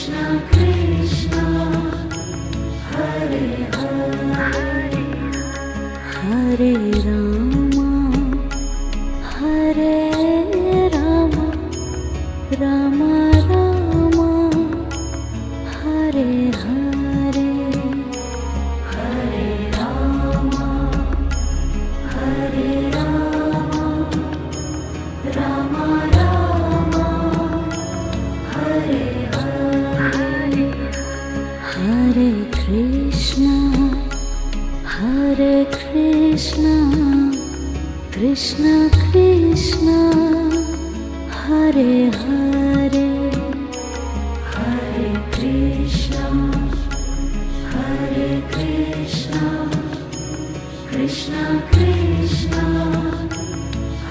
Krishna Krishna Hare Hare Hare Rama Hare Rama Rama Rama Hare Hare Hare Rama Hare Rama Rama Rama Hare Hare Hare Krishna Krishna Krishna Hare Hare Hare Krishna Krishna Krishna